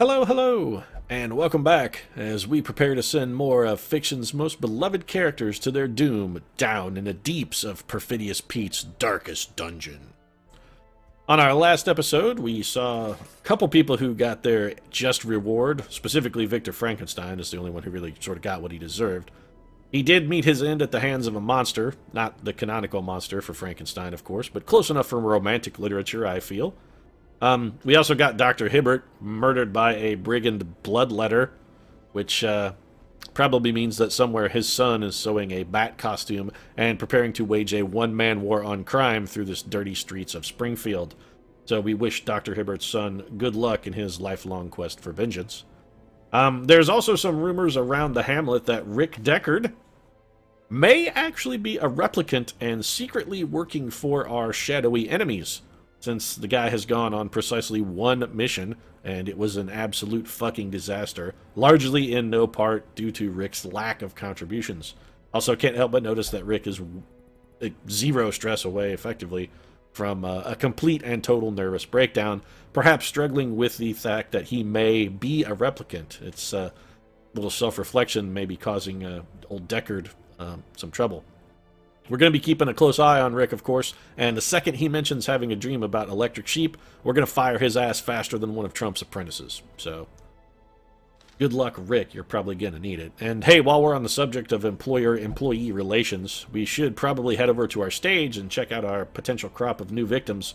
Hello, hello, and welcome back as we prepare to send more of fiction's most beloved characters to their doom down in the deeps of Perfidious Pete's darkest dungeon. On our last episode, we saw a couple people who got their just reward. Specifically, Victor Frankenstein is the only one who really sort of got what he deserved. He did meet his end at the hands of a monster, not the canonical monster for Frankenstein, of course, but close enough for romantic literature, I feel. We also got Dr. Hibbert murdered by a brigand bloodletter, which probably means that somewhere his son is sewing a bat costume and preparing to wage a one-man war on crime through the dirty streets of Springfield. So we wish Dr. Hibbert's son good luck in his lifelong quest for vengeance. There's also some rumors around the hamlet that Rick Deckard may actually be a replicant and secretly working for our shadowy enemies, since the guy has gone on precisely one mission, and it was an absolute fucking disaster, largely in no part due to Rick's lack of contributions. Also, can't help but notice that Rick is zero stress away, effectively, from a complete and total nervous breakdown, perhaps struggling with the fact that he may be a replicant. It's a little self-reflection may be causing old Deckard some trouble. We're going to be keeping a close eye on Rick, of course, and the second he mentions having a dream about electric sheep, we're going to fire his ass faster than one of Trump's apprentices. So, good luck, Rick. You're probably going to need it. And hey, while we're on the subject of employer-employee relations, we should probably head over to our stage and check out our potential crop of new victims,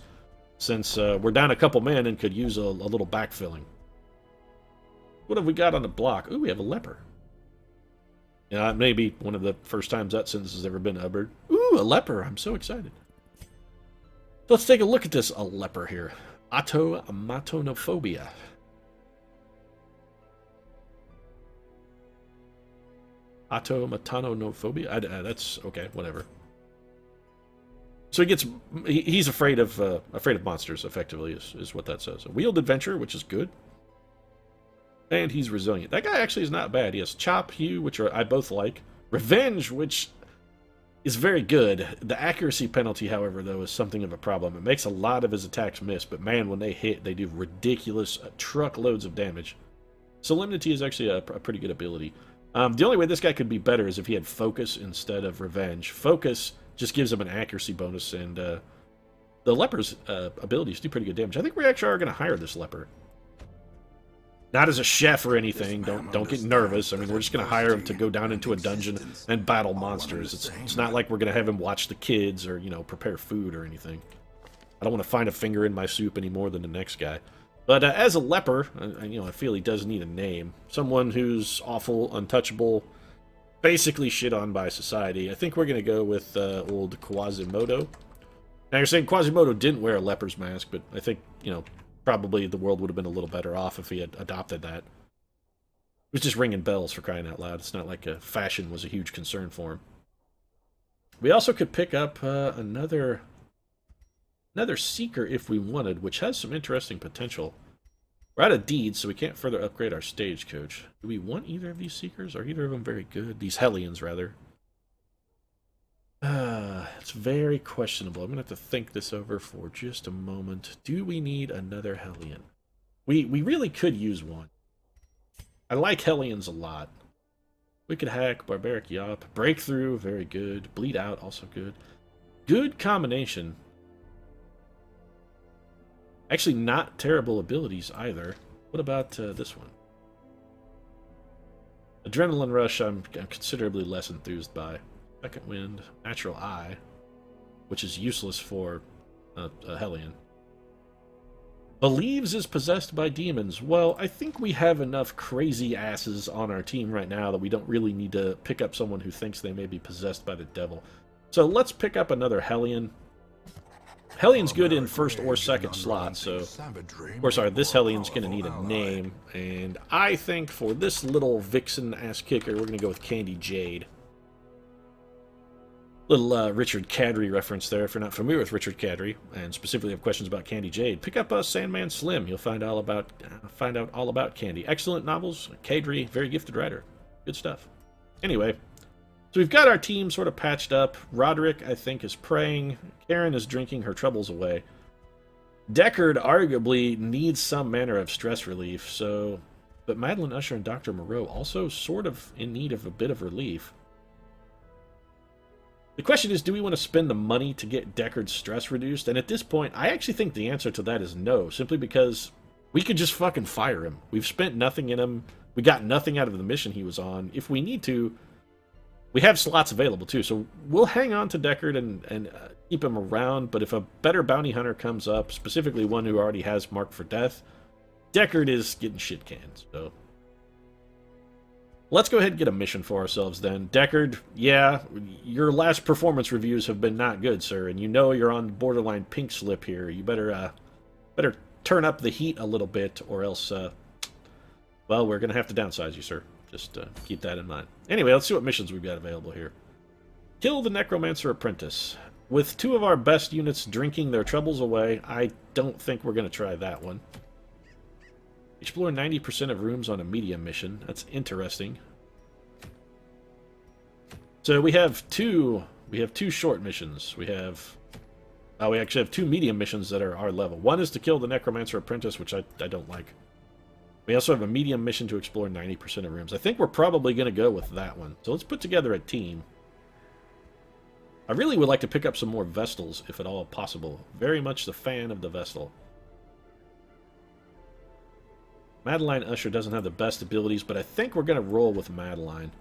since we're down a couple men and could use a little backfilling. What have we got on the block? Ooh, we have a leper. Yeah, maybe one of the first times that sentence has ever been uttered. Ooh, a leper. I'm so excited. Let's take a look at this leper here. Automatonophobia. Automatonophobia? That's okay, whatever. So he's afraid of monsters, effectively, is what that says. A wheeled adventure, which is good. And he's resilient. That guy actually is not bad. He has Chop, Hew, which I both like. Revenge, which is very good. The accuracy penalty, however, though, is something of a problem. It makes a lot of his attacks miss, but man, when they hit, they do ridiculous truckloads of damage. Solemnity is actually a pretty good ability. The only way this guy could be better is if he had Focus instead of Revenge. Focus just gives him an accuracy bonus, and the leper's abilities do pretty good damage. I think we actually are going to hire this leper. Not as a chef or anything. Don't get nervous. I mean, we're just going to hire him to go down into a dungeon and battle monsters. It's not like we're going to have him watch the kids or, you know, prepare food or anything. I don't want to find a finger in my soup any more than the next guy. But as a leper, you know, I feel he does need a name. Someone who's awful, untouchable, basically shit on by society. I think we're going to go with old Quasimodo. Now, you're saying Quasimodo didn't wear a leper's mask, but I think, you know, probably the world would have been a little better off if he had adopted that. It was just ringing bells, for crying out loud. It's not like fashion was a huge concern for him. We also could pick up another seeker if we wanted, which has some interesting potential. We're out of deeds, so we can't further upgrade our stagecoach. Do we want either of these seekers? Are either of them very good? These Hellions, rather. It's very questionable. I'm going to have to think this over for just a moment. Do we need another Hellion? We really could use one. I like Hellions a lot. Wicked Hack, Barbaric Yop, Breakthrough, very good. Bleed Out, also good. Good combination. Actually, not terrible abilities either. What about this one? Adrenaline Rush, I'm considerably less enthused by. Second Wind, Natural Eye, which is useless for a Hellion. Believes is possessed by demons. Well, I think we have enough crazy asses on our team right now that we don't really need to pick up someone who thinks they may be possessed by the devil. So let's pick up another Hellion. Hellion's good in first or second slot, so... Or sorry, this Hellion's going to need a name, and I think for this little vixen ass-kicker, we're going to go with Candy Jade. Little Richard Cadry reference there. If you're not familiar with Richard Cadry, and specifically have questions about Candy Jade, pick up Sandman Slim. You'll find out all about Candy. Excellent novels. Cadry, very gifted writer. Good stuff. Anyway, so we've got our team sort of patched up. Roderick, I think, is praying. Karen is drinking her troubles away. Deckard arguably needs some manner of stress relief, so... But Madeline Usher and Dr. Moreau also sort of in need of a bit of relief. The question is, do we want to spend the money to get Deckard's stress reduced? And at this point, I actually think the answer to that is no, simply because we could just fucking fire him. We've spent nothing in him. We got nothing out of the mission he was on. If we need to, we have slots available too, so we'll hang on to Deckard and keep him around, but if a better bounty hunter comes up, specifically one who already has marked for death, Deckard is getting shit canned, so... Let's go ahead and get a mission for ourselves then. Deckard, yeah, your last performance reviews have been not good, sir, and you know you're on borderline pink slip here. You better turn up the heat a little bit, or else, well, we're going to have to downsize you, sir. Just keep that in mind. Anyway, let's see what missions we've got available here. Kill the Necromancer Apprentice. With two of our best units drinking their troubles away, I don't think we're going to try that one. Explore 90% of rooms on a medium mission. That's interesting. So we have two short missions. We actually have two medium missions that are our level. One is to kill the Necromancer Apprentice, which I don't like. We also have a medium mission to explore 90% of rooms. I think we're probably going to go with that one. So let's put together a team. I really would like to pick up some more Vestals, if at all possible. Very much the fan of the Vestal. Madeline Usher doesn't have the best abilities, but I think we're going to roll with Madeline.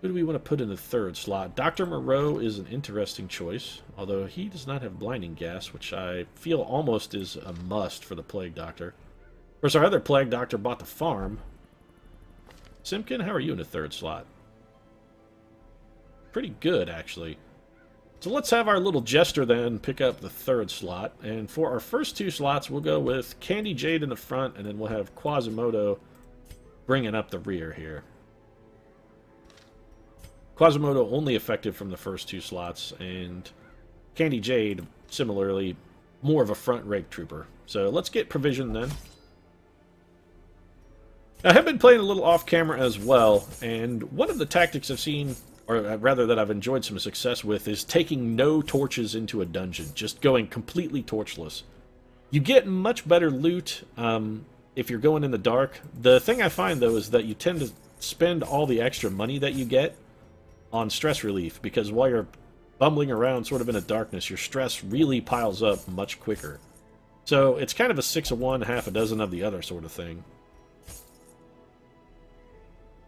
Who do we want to put in the third slot? Dr. Moreau is an interesting choice, although he does not have blinding gas, which I feel almost is a must for the Plague Doctor. Of course, our other Plague Doctor bought the farm. Simpkin, how are you in the third slot? Pretty good, actually. So let's have our little jester then pick up the third slot. And for our first two slots, we'll go with Candy Jade in the front, and then we'll have Quasimodo bringing up the rear here. Quasimodo only effective from the first two slots, and Candy Jade, similarly, more of a front rank trooper. So let's get provision then. I have been playing a little off-camera as well, and one of the tactics I've seen, or rather that I've enjoyed some success with, is taking no torches into a dungeon, just going completely torchless. You get much better loot if you're going in the dark. The thing I find, though, is that you tend to spend all the extra money that you get on stress relief, because while you're bumbling around sort of in the darkness, your stress really piles up much quicker. So it's kind of a 6 of one, half a dozen of the other sort of thing.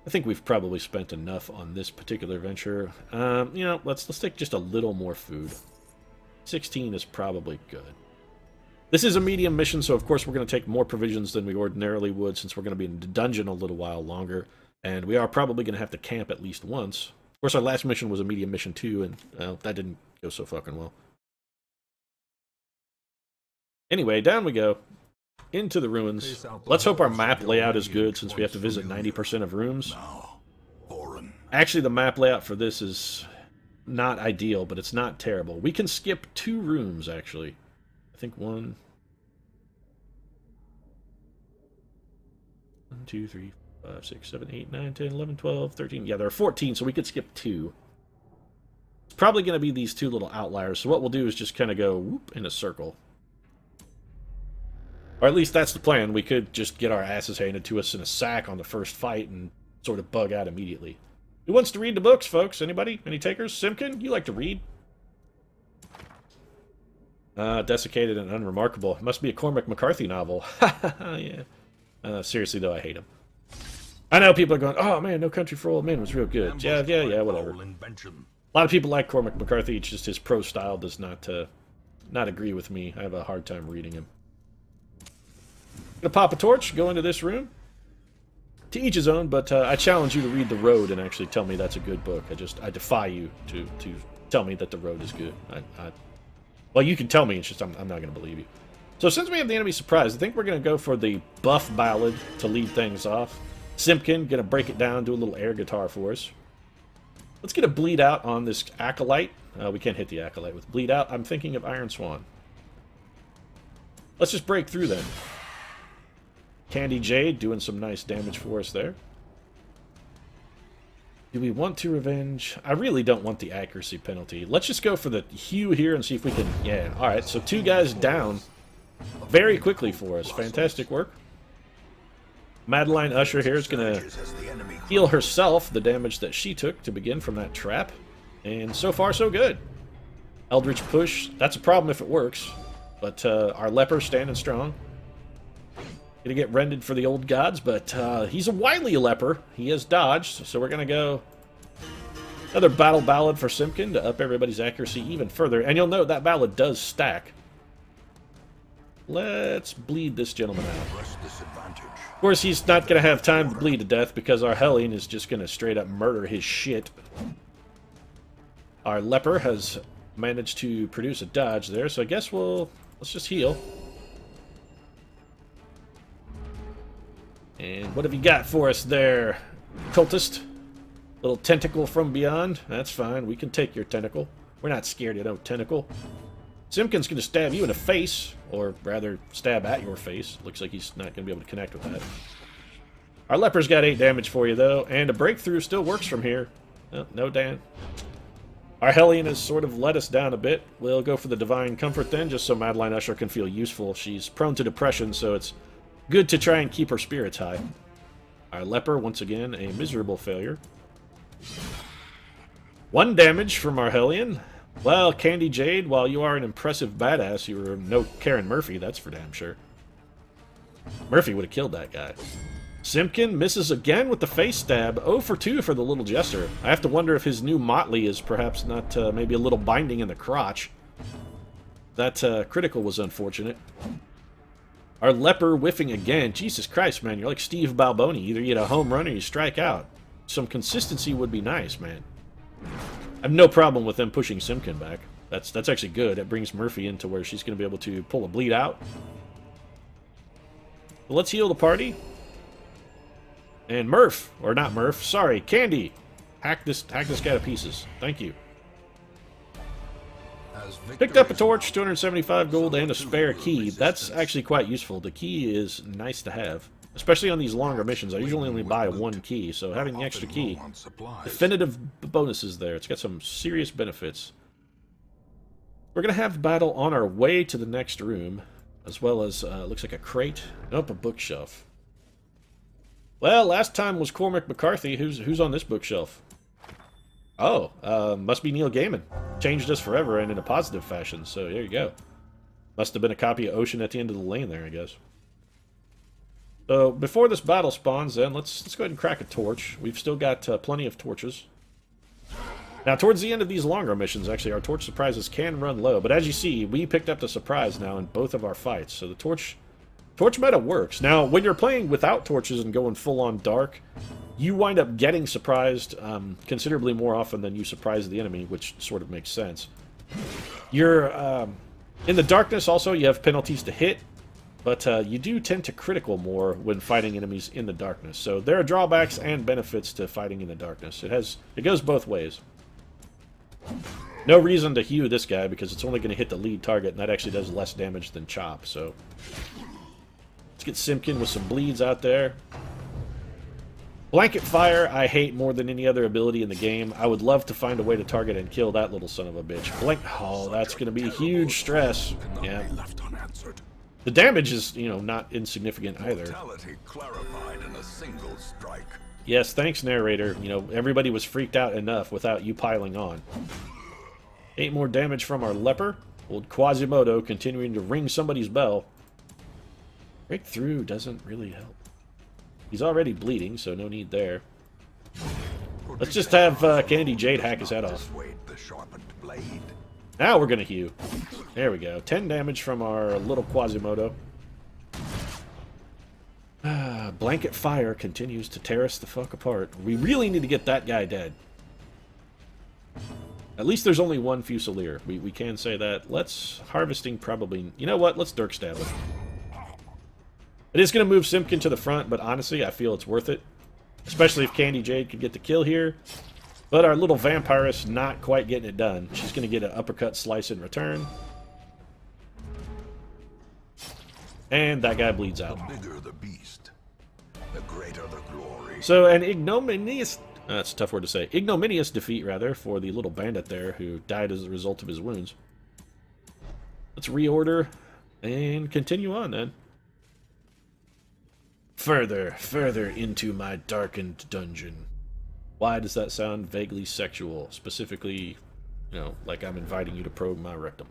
I think we've probably spent enough on this particular venture. You know, let's take just a little more food. 16 is probably good. This is a medium mission, so of course we're going to take more provisions than we ordinarily would, since we're going to be in the dungeon a little while longer. And we are probably going to have to camp at least once. Of course, our last mission was a medium mission too, and that didn't go so fucking well. Anyway, down we go. Into the ruins. Let's hope our map layout is good, since we have to visit 90% of rooms. Actually, the map layout for this is not ideal, but it's not terrible. We can skip 2 rooms, actually. I think 1, 2, 3, 5, 6, 7, 8, 9, 10, 11, 12, 13. Yeah, there are 14, so we could skip 2. It's probably going to be these 2 little outliers, so what we'll do is just kind of go whoop in a circle. Or at least that's the plan. We could just get our asses handed to us in a sack on the first fight and sort of bug out immediately. Who wants to read the books, folks? Anybody? Any takers? Simpkin, you like to read? Desiccated and Unremarkable. It must be a Cormac McCarthy novel. Yeah. Seriously, though, I hate him. I know people are going, oh, man, No Country for Old Men was real good. Yeah, whatever. A lot of people like Cormac McCarthy. It's just his prose style does not agree with me. I have a hard time reading him. Gonna pop a torch, go into this room. To each his own, but I challenge you to read The Road and actually tell me that's a good book. I defy you to tell me that The Road is good. Well, you can tell me, it's just I'm not gonna believe you. So since we have the enemy surprise, I think we're gonna go for the buff ballad to lead things off. Simpkin gonna break it down, do a little air guitar for us. Let's get a bleed out on this acolyte. We can't hit the acolyte with bleed out. I'm thinking of Iron Swan. Let's just break through then. Candy Jade doing some nice damage for us there. Do we want to revenge? I really don't want the accuracy penalty. Let's just go for the hew here and see if we can... Yeah, alright, so 2 guys down very quickly for us. Fantastic work. Madeline Usher here is going to heal herself the damage that she took to begin from that trap. And so far, so good. Eldritch Push, that's a problem if it works. But our leper standing strong. Gonna get rended for the old gods, but he's a wily leper. He has dodged, so we're gonna go another battle ballad for Simpkin to up everybody's accuracy even further. And you'll note that ballad does stack. Let's bleed this gentleman out. Of course, he's not gonna have time to bleed to death because our Hellion is just gonna straight up murder his shit. Our leper has managed to produce a dodge there, so I guess let's just heal. And what have you got for us there, cultist? Little tentacle from beyond? That's fine, we can take your tentacle. We're not scared of no tentacle. Simpkin's going to stab you in the face, or rather, stab at your face. Looks like he's not going to be able to connect with that. Our leper's got 8 damage for you, though, and a breakthrough still works from here. Oh, no, Dan. Our Hellion has sort of let us down a bit. We'll go for the Divine Comfort then, just so Madeline Usher can feel useful. She's prone to depression, so it's good to try and keep her spirits high. Our leper, once again, a miserable failure. 1 damage from our Hellion. Well, Candy Jade, while you are an impressive badass, you are no Karen Murphy, that's for damn sure. Murphy would have killed that guy. Simpkin misses again with the face stab. 0 for 2 for the little jester. I have to wonder if his new motley is perhaps not maybe a little binding in the crotch. That critical was unfortunate. Our leper whiffing again. Jesus Christ, man, you're like Steve Balboni. Either you get a home run or you strike out. Some consistency would be nice, man. I have no problem with them pushing Simpkin back. That's actually good. It brings Murphy into where she's going to be able to pull a bleed out. But let's heal the party. And Murph, or not Murph, sorry, Candy. Hack this guy to pieces. Thank you. Picked up a torch, 275 gold, and a spare key. That's actually quite useful. The key is nice to have, especially on these longer missions. I usually only buy 1 key, so having the extra key, definitive bonuses there. It's got some serious benefits. We're going to have battle on our way to the next room, as well as, looks like a crate. Nope, a bookshelf. Well, last time was Cormac McCarthy. Who's on this bookshelf? Oh, must be Neil Gaiman. Changed us forever and in a positive fashion, so there you go. Must have been a copy of Ocean at the end of the lane there, I guess. So, before this battle spawns then, let's go ahead and crack a torch. We've still got plenty of torches. Now, towards the end of these longer missions, actually, our torch surprises can run low. But as you see, we picked up the surprise now in both of our fights. So the torch meta works. Now, when you're playing without torches and going full-on dark, you wind up getting surprised considerably more often than you surprise the enemy, which sort of makes sense. You're in the darkness also, you have penalties to hit, but you do tend to critical more when fighting enemies in the darkness. So there are drawbacks and benefits to fighting in the darkness. It goes both ways. No reason to hew this guy because it's only going to hit the lead target, and that actually does less damage than chop. So let's get Simpkin with some bleeds out there. Blanket Fire I hate more than any other ability in the game. I would love to find a way to target and kill that little son of a bitch. Oh, that's going to be huge stress. Yeah. The damage is, you know, not insignificant either. Yes, thanks, narrator. You know, everybody was freaked out enough without you piling on. 8 more damage from our leper. Old Quasimodo continuing to ring somebody's bell. Breakthrough doesn't really help. He's already bleeding, so no need there. Let's just have Candy Jade hack his head off. Now we're going to hew. There we go. 10 damage from our little Quasimodo. Blanket Fire continues to tear us the fuck apart. We really need to get that guy dead. At least there's only 1 Fusilier. We can say that. Let's... Harvesting probably... You know what? Let's Dirk Stab him. It is going to move Simpkin to the front, but honestly, I feel it's worth it. Especially if Candy Jade could get the kill here. But our little Vampirist not quite getting it done. She's going to get an uppercut slice in return. And that guy bleeds out. The bigger the beast, the greater the glory. So an ignominious That's a tough word to say. Ignominious defeat, rather, for the little bandit there who died as a result of his wounds. Let's reorder and continue on, then. Further, further into my darkened dungeon. Why does that sound vaguely sexual? Specifically, you know, like I'm inviting you to probe my rectum.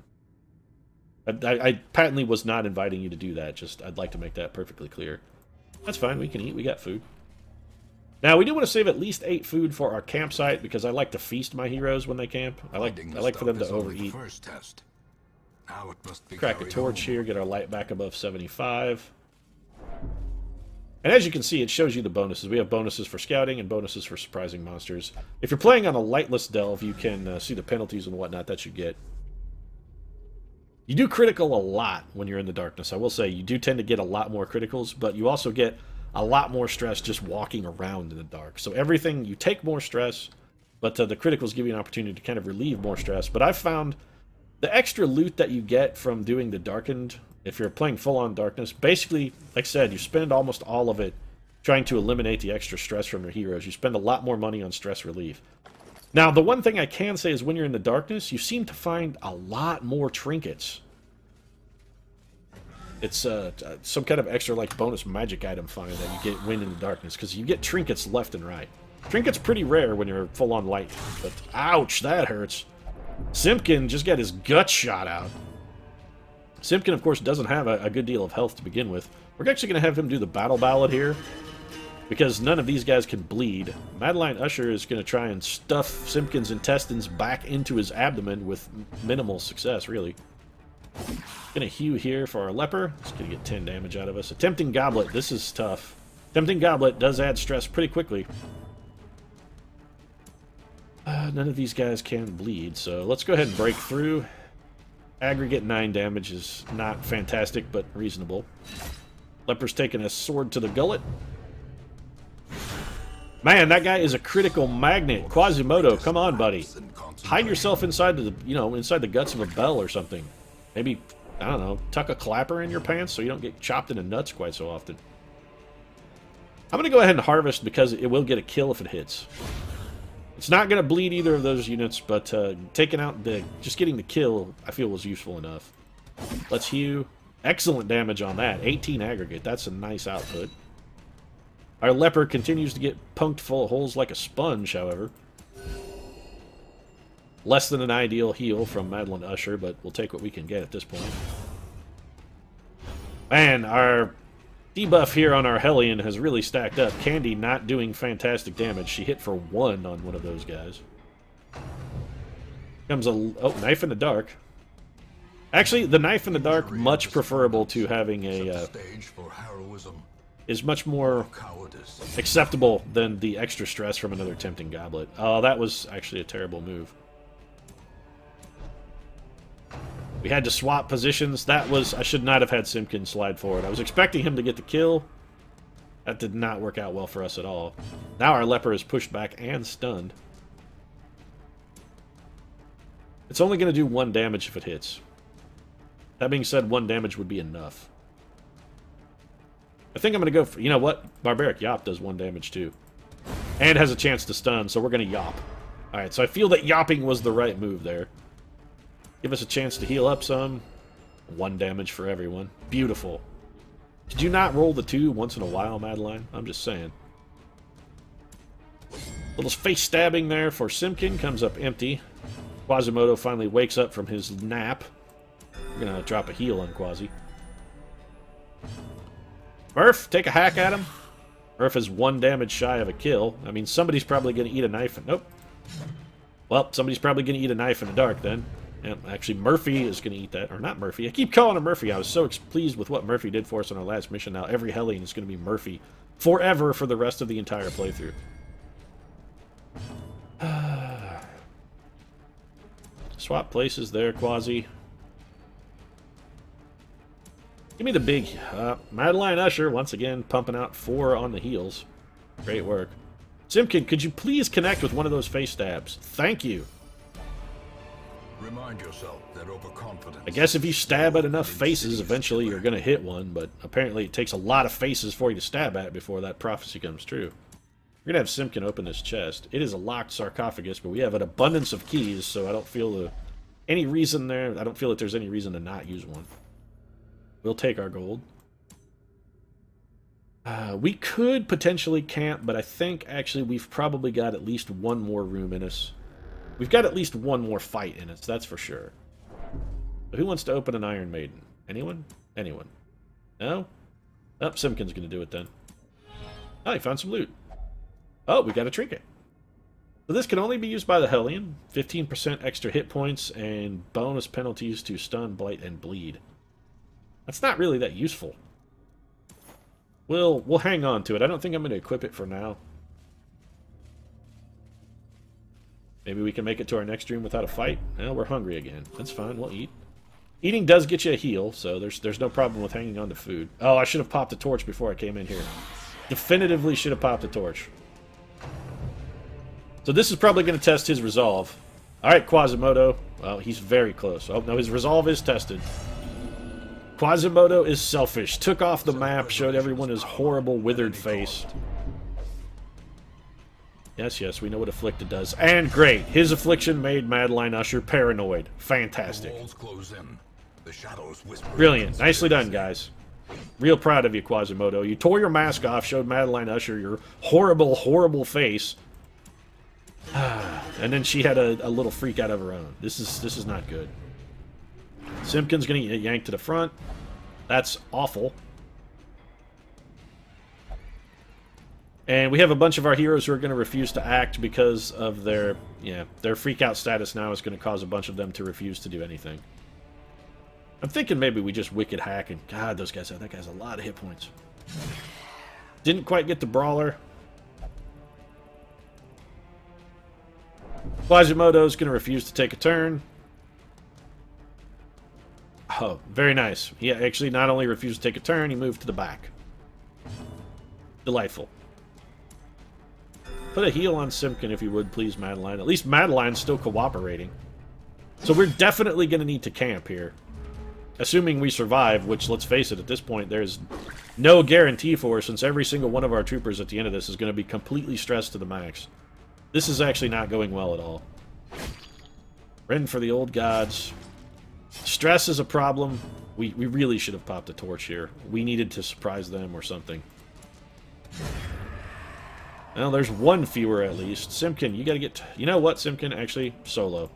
I patently was not inviting you to do that, just I'd like to make that perfectly clear. That's fine, we can eat, we got food. Now, we do want to save at least 8 food for our campsite, because I like to feast my heroes when they camp. I like for them to overeat. Crack a torch here, get our light back above 75. And as you can see, it shows you the bonuses. We have bonuses for scouting and bonuses for surprising monsters. If you're playing on a lightless delve, you can see the penalties and whatnot that you get. You do critical a lot when you're in the darkness. I will say, you do tend to get a lot more criticals, but you also get a lot more stress just walking around in the dark. So everything, you take more stress, but the criticals give you an opportunity to kind of relieve more stress. But I've found the extra loot that you get from doing the darkened, if you're playing full-on darkness, basically, like I said, you spend almost all of it trying to eliminate the extra stress from your heroes. You spend a lot more money on stress relief. Now, the one thing I can say is when you're in the darkness, you seem to find a lot more trinkets. It's some kind of extra, like, bonus magic item find that you get when in the darkness, because you get trinkets left and right. Trinkets pretty rare when you're full-on light, but ouch, that hurts. Simpkin just got his gut shot out. Simpkin, of course, doesn't have a good deal of health to begin with. We're actually going to have him do the battle ballad here, because none of these guys can bleed. Madeline Usher is going to try and stuff Simpkin's intestines back into his abdomen with minimal success, really. Gonna hew here for our leper. It's gonna get 10 damage out of us. A tempting goblet. This is tough. Tempting goblet does add stress pretty quickly. None of these guys can bleed, so let's go ahead and break through. Aggregate 9 damage is not fantastic, but reasonable. Leper's taking a sword to the gullet. Man, that guy is a critical magnet. Quasimodo, come on, buddy. Hide yourself inside the, inside the guts of a bell or something. Maybe, I don't know, tuck a clapper in your pants so you don't get chopped into nuts quite so often. I'm going to go ahead and harvest because it will get a kill if it hits. It's not going to bleed either of those units, but taking out just getting the kill, I feel was useful enough. Let's hew. Excellent damage on that. 18 aggregate. That's a nice output. Our leper continues to get punked full of holes like a sponge, however. Less than an ideal heal from Madeline Usher, but we'll take what we can get at this point. Man, our debuff here on our Hellion has really stacked up. Candy not doing fantastic damage. She hit for 1 on one of those guys. Comes a... oh, knife in the dark. Actually, the knife in the dark, much preferable to having a... is much more acceptable than the extra stress from another tempting goblet. Oh, that was actually a terrible move. We had to swap positions. That was... I should not have had Simpkin slide forward. I was expecting him to get the kill. That did not work out well for us at all. Now our leper is pushed back and stunned. It's only going to do 1 damage if it hits. That being said, 1 damage would be enough. I think I'm going to go for... You know what? Barbaric Yop does 1 damage too. And has a chance to stun, so we're going to Yop. Alright, so I feel that Yopping was the right move there. Give us a chance to heal up some. 1 damage for everyone. Beautiful. Did you not roll the 2 once in a while, Madeline? I'm just saying. Little face stabbing there for Simpkin. Comes up empty. Quasimodo finally wakes up from his nap. We're going to drop a heal on Quasi. Murph, take a hack at him. Murph is 1 damage shy of a kill. I mean, somebody's probably going to eat a knife. Nope. Well, somebody's probably going to eat a knife in the dark then. Yeah, actually, Murphy is going to eat that. Or not Murphy. I keep calling him Murphy. I was so pleased with what Murphy did for us on our last mission. Now every Hellion is going to be Murphy. Forever for the rest of the entire playthrough. Swap places there, Quasi. Give me the big... Madeline Usher, once again, pumping out 4 on the heels. Great work. Simpkin, could you please connect with one of those face stabs? Thank you. Remind yourself that overconfidence... I guess if you stab at enough faces, eventually you're going to hit one, but apparently it takes a lot of faces for you to stab at before that prophecy comes true. We're going to have Simpkin open this chest. It is a locked sarcophagus, but we have an abundance of keys, so I don't feel any reason there. I don't feel that there's any reason to not use one. We'll take our gold. We could potentially camp, but I think actually we've probably got at least one more room in us. We've got at least one more fight in us, that's for sure. But who wants to open an Iron Maiden? Anyone? Anyone? No? Oh, Simpkin's going to do it then. Oh, he found some loot. Oh, we got a trinket. So this can only be used by the Hellion. 15% extra hit points and bonus penalties to stun, blight, and bleed. That's not really that useful. We'll hang on to it. I don't think I'm going to equip it for now. Maybe we can make it to our next dream without a fight. Well, we're hungry again. That's fine. We'll eat. Eating does get you a heal, so there's no problem with hanging on to food. Oh, I should have popped a torch before I came in here. Definitively should have popped a torch. So this is probably going to test his resolve. Alright, Quasimodo. Well, he's very close. Oh, no, his resolve is tested. Quasimodo is selfish. Took off the map, showed everyone his horrible, withered face. Yes, yes, we know what Afflicted does. And great, his affliction made Madeline Usher paranoid. Fantastic. Brilliant. Nicely done, guys. Real proud of you, Quasimodo. You tore your mask off, showed Madeline Usher your horrible, horrible face. And then she had a little freak out of her own. This is not good. Simpkin's gonna get yanked to the front. That's awful. And we have a bunch of our heroes who are going to refuse to act because of their freak out status now is going to cause a bunch of them to refuse to do anything. I'm thinking maybe we just wicked hack and God, that guy's a lot of hit points. Didn't quite get the brawler. Quasimodo's going to refuse to take a turn. Oh, very nice. He actually not only refused to take a turn, he moved to the back. Delightful. Put a heal on Simpkin if you would, please, Madeline. At least Madeline's still cooperating. So we're definitely going to need to camp here. Assuming we survive, which, let's face it, at this point, there's no guarantee for, since every single one of our troopers at the end of this is going to be completely stressed to the max. This is actually not going well at all. Ready for the old gods. Stress is a problem. We really should have popped a torch here. We needed to surprise them or something. Well, there's one fewer at least. Simpkin, you gotta get... You know what, Simpkin? Actually, solo.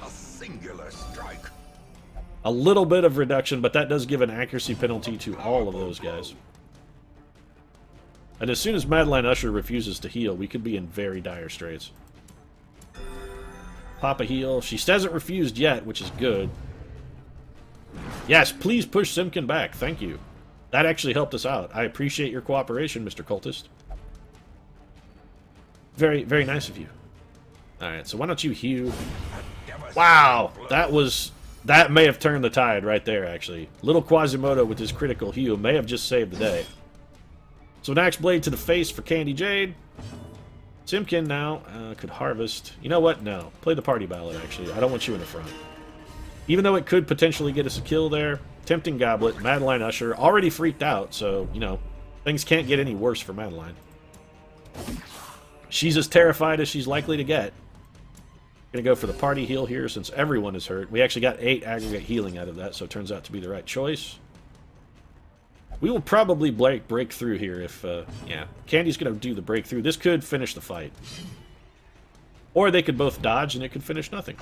A singular strike. A little bit of reduction, but that does give an accuracy penalty to all of those guys. And as soon as Madeline Usher refuses to heal, we could be in very dire straits. Pop a heal. She hasn't refused yet, which is good. Yes, please push Simpkin back. Thank you. That actually helped us out. I appreciate your cooperation, Mr. Cultist. Very, very nice of you. Alright, so why don't you heal? Wow! That may have turned the tide right there, actually. Little Quasimodo with his critical heal may have just saved the day. So an axe blade to the face for Candy Jade. Simpkin now could harvest. You know what? No. Play the party ballad, actually. I don't want you in the front. Even though it could potentially get us a kill there. Tempting Goblet, Madeline Usher, already freaked out, so, you know, things can't get any worse for Madeline. She's as terrified as she's likely to get. Gonna go for the party heal here since everyone is hurt. We actually got 8 aggregate healing out of that, so it turns out to be the right choice. We will probably break through here if, yeah. Candy's gonna do the breakthrough. This could finish the fight. Or they could both dodge and it could finish nothing.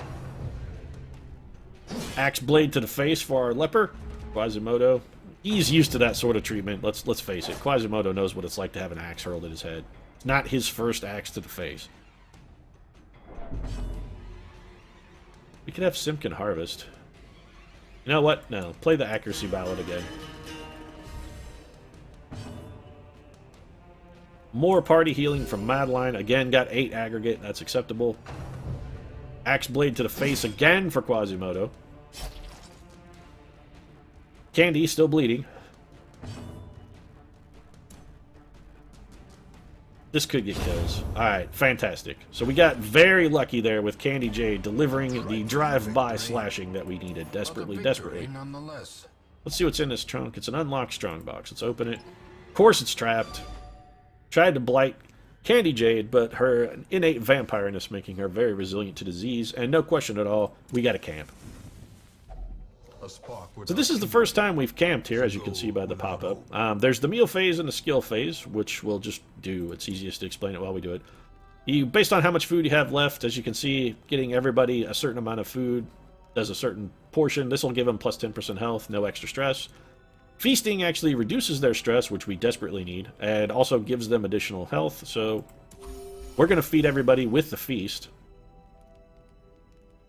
Axe blade to the face for our leper. Quasimodo. He's used to that sort of treatment. Let's face it. Quasimodo knows what it's like to have an axe hurled at his head. It's not his first axe to the face. We could have Simpkin harvest. You know what? No. Play the accuracy ballad again. More party healing from Madeline. Again, got 8 aggregate. That's acceptable. Axe blade to the face again for Quasimodo. Candy still bleeding. This could get kills. Alright, fantastic. So we got very lucky there with Candy Jade delivering the drive-by slashing that we needed desperately. Let's see what's in this trunk. It's an unlocked strongbox. Let's open it. Of course it's trapped. Tried to blight candy jade, but her innate vampireness making her very resilient to disease, and no question at all, we got to camp. So this is the first time we've camped here, as you can see by the pop-up. There's the meal phase and the skill phase, which we'll just do. It's easiest to explain it while we do it. Based on how much food you have left, as you can see, getting everybody a certain amount of food does a certain portion. This will give them plus 10% health, no extra stress. Feasting actually reduces their stress, which we desperately need, and also gives them additional health, so we're going to feed everybody with the feast.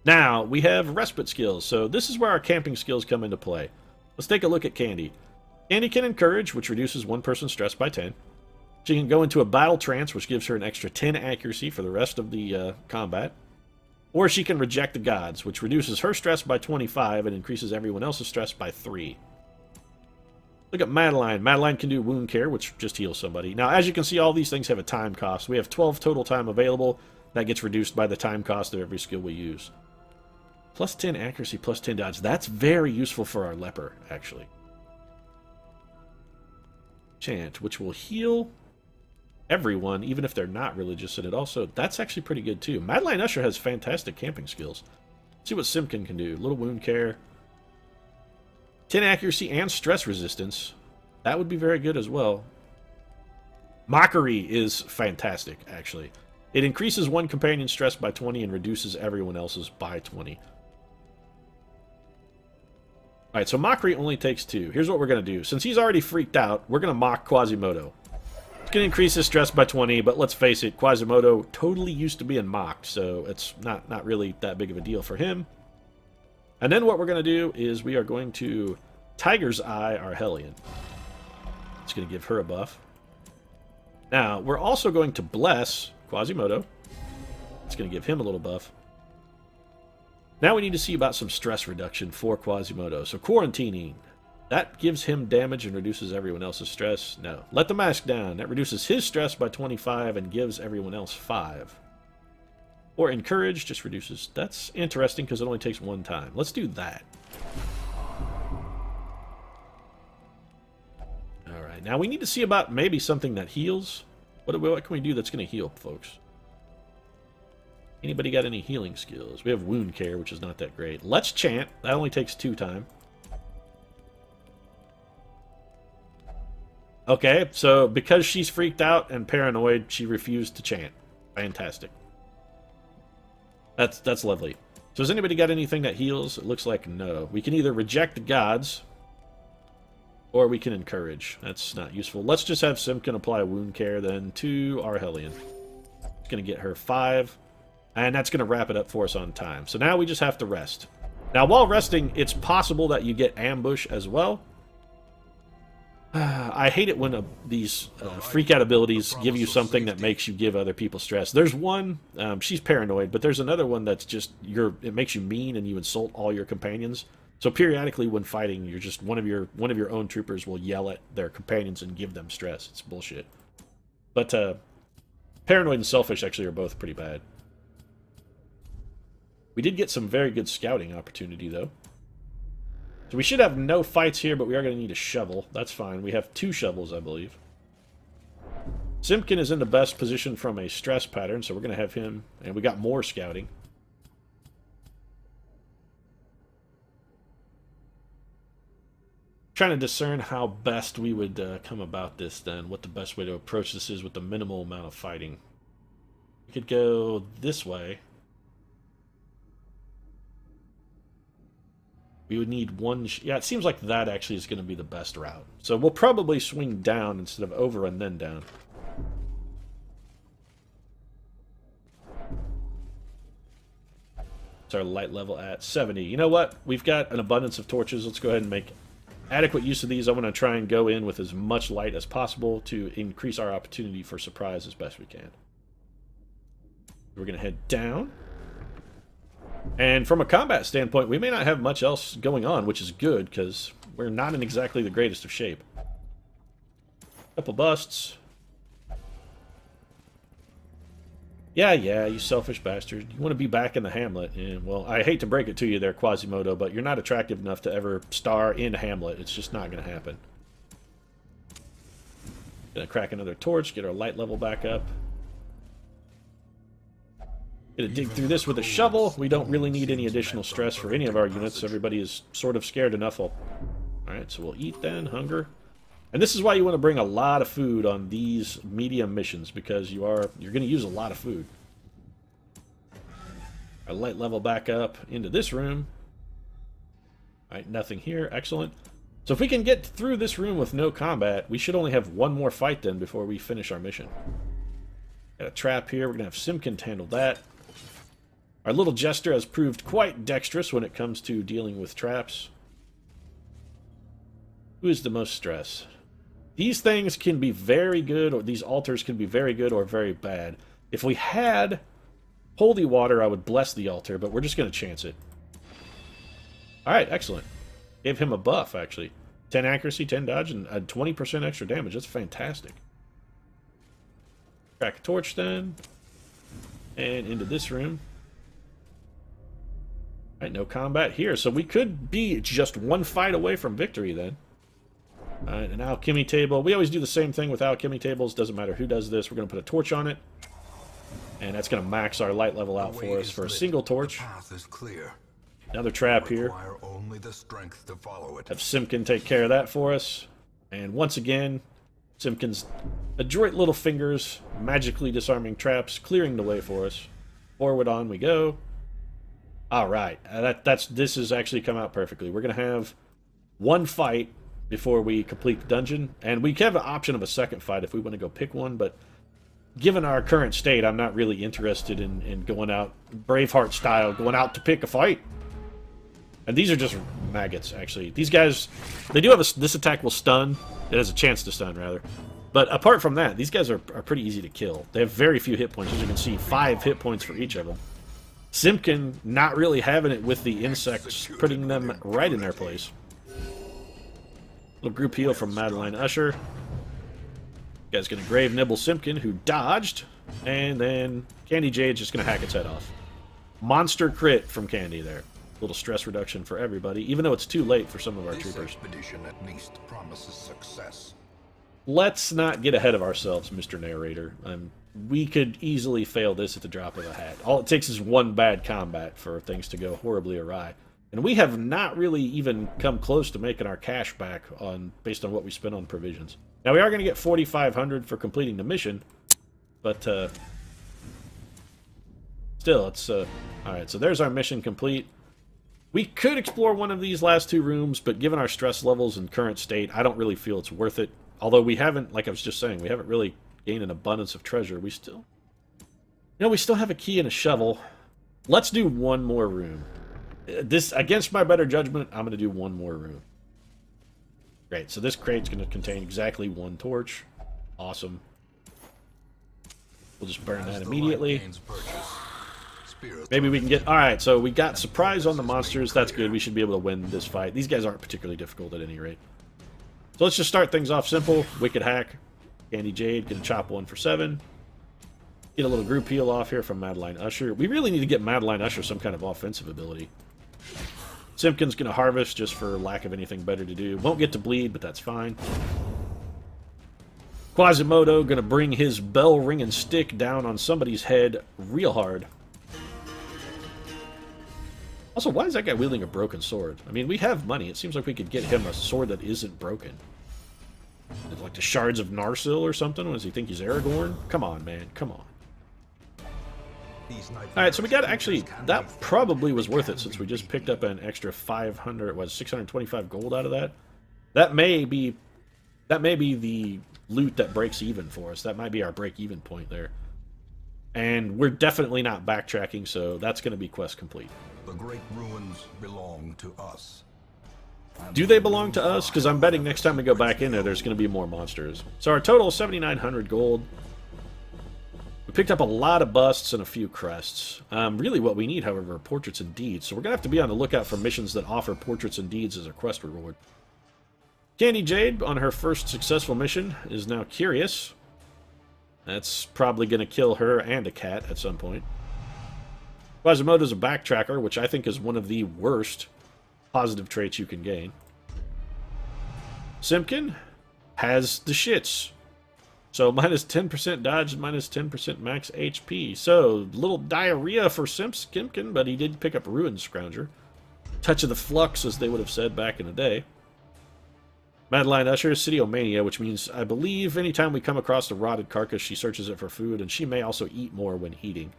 Now, we have respite skills, so this is where our camping skills come into play. Let's take a look at Candy. Candy can encourage, which reduces one person's stress by 10. She can go into a battle trance, which gives her an extra 10 accuracy for the rest of the combat. Or she can reject the gods, which reduces her stress by 25 and increases everyone else's stress by 3. Look at Madeline. Madeline can do wound care, which just heals somebody. Now, as you can see, all these things have a time cost. We have 12 total time available. That gets reduced by the time cost of every skill we use. Plus 10 accuracy, plus 10 dodge. That's very useful for our leper, actually. Chant, which will heal everyone, even if they're not religious, and it also, that's actually pretty good too. Madeline Usher has fantastic camping skills. Let's see what Simpkin can do. Little wound care. 10 accuracy and stress resistance. That would be very good as well. Mockery is fantastic, actually. It increases one companion's stress by 20 and reduces everyone else's by 20. Alright, so Mockery only takes 2. Here's what we're going to do. Since he's already freaked out, we're going to mock Quasimodo. It's going to increase his stress by 20, but let's face it, Quasimodo totally used to being mocked, so it's not really that big of a deal for him. And then what we're going to do is we are going to Tiger's Eye our Hellion. It's going to give her a buff. Now, we're also going to bless Quasimodo. It's going to give him a little buff. Now we need to see about some stress reduction for Quasimodo. So quarantining. That gives him damage and reduces everyone else's stress. No. Let the mask down. That reduces his stress by 25 and gives everyone else 5. Or encourage just reduces. That's interesting because it only takes 1 time. Let's do that. Alright. Now we need to see about maybe something that heals. What can we do that's going to heal, folks? Anybody got any healing skills? We have wound care, which is not that great. Let's chant. That only takes 2 time. Okay, so because she's freaked out and paranoid, she refused to chant. Fantastic. That's lovely. So has anybody got anything that heals? It looks like no. We can either reject the gods, or we can encourage. That's not useful. Let's just have Simpkin apply wound care then to our Hellion. It's going to get her 5. And that's going to wrap it up for us on time. So now we just have to rest. Now, while resting, it's possible that you get ambush as well. I hate it when these freak-out abilities give you something that makes you give other people stress. There's one, she's paranoid, but there's another one that's just, it makes you mean and you insult all your companions. So periodically when fighting, you're just, one of your own troopers will yell at their companions and give them stress. It's bullshit. But paranoid and selfish actually are both pretty bad. We did get some very good scouting opportunity, though. So we should have no fights here, but we are going to need a shovel. That's fine. We have 2 shovels, I believe. Simpkin is in the best position from a stress pattern, so we're going to have him. And we got more scouting. Trying to discern how best we would come about this, then. What the best way to approach this is with the minimal amount of fighting. We could go this way. We would need 1... Yeah, it seems like that actually is going to be the best route. So we'll probably swing down instead of over and then down. It's our light level at 70. You know what? We've got an abundance of torches. Let's go ahead and make adequate use of these. I want to try and go in with as much light as possible to increase our opportunity for surprise as best we can. We're going to head down. And from a combat standpoint, we may not have much else going on, which is good, because we're not in exactly the greatest of shape. Couple busts. Yeah, you selfish bastard. You want to be back in the Hamlet. And, well, I hate to break it to you there, Quasimodo, but you're not attractive enough to ever star in Hamlet. It's just not going to happen. Gonna crack another torch, get our light level back up. Gonna dig through this with a shovel. We don't really need any additional stress for any of our units. Everybody is sort of scared enough. Alright, so we'll eat then. Hunger. And this is why you want to bring a lot of food on these medium missions, because you're going to use a lot of food. I light level back up into this room. Alright, nothing here. Excellent. So if we can get through this room with no combat, we should only have one more fight then before we finish our mission. Got a trap here. We're going to have Simpkin handle that. Our little jester has proved quite dexterous when it comes to dealing with traps. Who is the most stress? These things can be very good, or these altars can be very good or very bad. If we had holy water, I would bless the altar, but we're just going to chance it. Alright, excellent. Gave him a buff, actually. 10 accuracy, 10 dodge, and 20% extra damage. That's fantastic. Crack a torch then. And into this room. Alright, no combat here. So we could be just one fight away from victory then. Alright, an alchemy table. We always do the same thing with alchemy tables. Doesn't matter who does this. We're going to put a torch on it. And that's going to max our light level out for us for a single torch. The path is clear. Another trap here. Only the strength to follow it. Have Simpkin take care of that for us. And once again, Simpkin's adroit little fingers magically disarming traps, clearing the way for us. Forward on we go. Alright, this has actually come out perfectly. We're going to have one fight before we complete the dungeon, and we have an option of a second fight if we want to go pick one, but given our current state, I'm not really interested in going out, Braveheart style, going out to pick a fight. And these are just maggots, actually. These guys, they do have this attack will stun. It has a chance to stun, rather. But apart from that, these guys are pretty easy to kill. They have very few hit points. As you can see, 5 hit points for each of them. Simpkin not really having it with the insects, putting them right in their place. Little group heal from Madeline Usher. Guy's gonna grave nibble Simpkin, who dodged, and then Candy Jade's just gonna hack its head off. Monster crit from Candy there. Little stress reduction for everybody, even though it's too late for some of our troopers. Expedition at least promises success. Let's not get ahead of ourselves, Mr. Narrator. We could easily fail this at the drop of a hat. All it takes is one bad combat for things to go horribly awry. And we have not really even come close to making our cash back based on what we spent on provisions. Now, we are going to get 4,500 for completing the mission, but still, it's... Alright, so there's our mission complete. We could explore one of these last 2 rooms, but given our stress levels and current state, I don't really feel it's worth it. Although we haven't, like I was just saying, we haven't really gained an abundance of treasure. We still... we still have a key and a shovel. Let's do one more room. This, against my better judgment, I'm going to do one more room. Great, so this crate's going to contain exactly 1 torch. Awesome. We'll just burn that immediately. Maybe we can get... Alright, so we got surprise on the monsters. That's good. We should be able to win this fight. These guys aren't particularly difficult at any rate. So let's just start things off simple. Wicked Hack. Candy Jade. Get a chop 1 for 7. Get a little group heal off here from Madeline Usher. We really need to get Madeline Usher some kind of offensive ability. Simpkin's going to harvest just for lack of anything better to do. Won't get to bleed, but that's fine. Quasimodo going to bring his bell-ringing stick down on somebody's head real hard. Also, why is that guy wielding a broken sword? I mean, we have money. It seems like we could get him a sword that isn't broken. Like the Shards of Narsil or something? Does he think he's Aragorn? Come on, man. Come on. Alright, so we got actually... That probably was worth it since we just picked up an extra 500... Was 625 gold out of that? That may be the loot that breaks even for us. That might be our break-even point there. And we're definitely not backtracking, so that's going to be quest complete. The great ruins belong to us. Do they belong to us? Because I'm betting next time we go back in there, there's going to be more monsters. So our total is 7,900 gold. We picked up a lot of busts and a few crests. Really what we need, however, are portraits and deeds. So we're going to have to be on the lookout for missions that offer portraits and deeds as a quest reward. Candy Jade, on her first successful mission, is now curious. That's probably going to kill her and a cat at some point. Quasimodo's a backtracker, which I think is one of the worst positive traits you can gain. Simpkin has the shits. So minus 10% dodge and minus 10% max HP. So little diarrhea for Simpkin, but he did pick up Ruin Scrounger. Touch of the Flux, as they would have said back in the day. Madeline Usher, Cityomania, which means, I believe, anytime we come across a rotted carcass, she searches it for food, and she may also eat more when eating.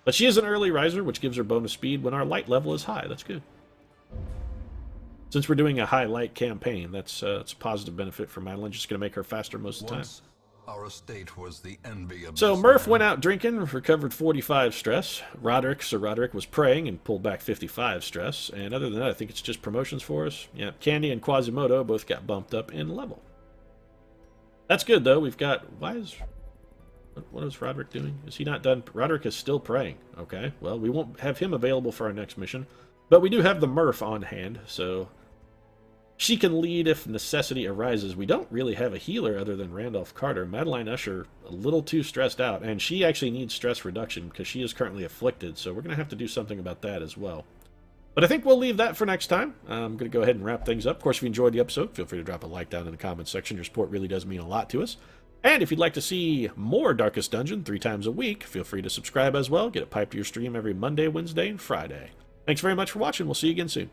But she is an early riser, which gives her bonus speed when our light level is high. That's good. Since we're doing a high light campaign, that's a positive benefit for Madeline. Just going to make her faster most of the time. Our estate was the envy of So Murph went out drinking, recovered 45 stress. Sir Roderick was praying and pulled back 55 stress. And other than that, I think it's just promotions for us. Yeah, Candy and Quasimodo both got bumped up in level. That's good, though. We've got... What is Roderick doing? Is he not done? Roderick is still praying. Okay, well, we won't have him available for our next mission. But we do have the Murph on hand, so... She can lead if necessity arises. We don't really have a healer other than Randolph Carter. Madeline Usher, a little too stressed out. And she actually needs stress reduction because she is currently afflicted. So we're going to have to do something about that as well. But I think we'll leave that for next time. I'm going to go ahead and wrap things up. Of course, if you enjoyed the episode, feel free to drop a like down in the comments section. Your support really does mean a lot to us. And if you'd like to see more Darkest Dungeon 3 times a week, feel free to subscribe as well. Get it piped to your stream every Monday, Wednesday, and Friday. Thanks very much for watching. We'll see you again soon.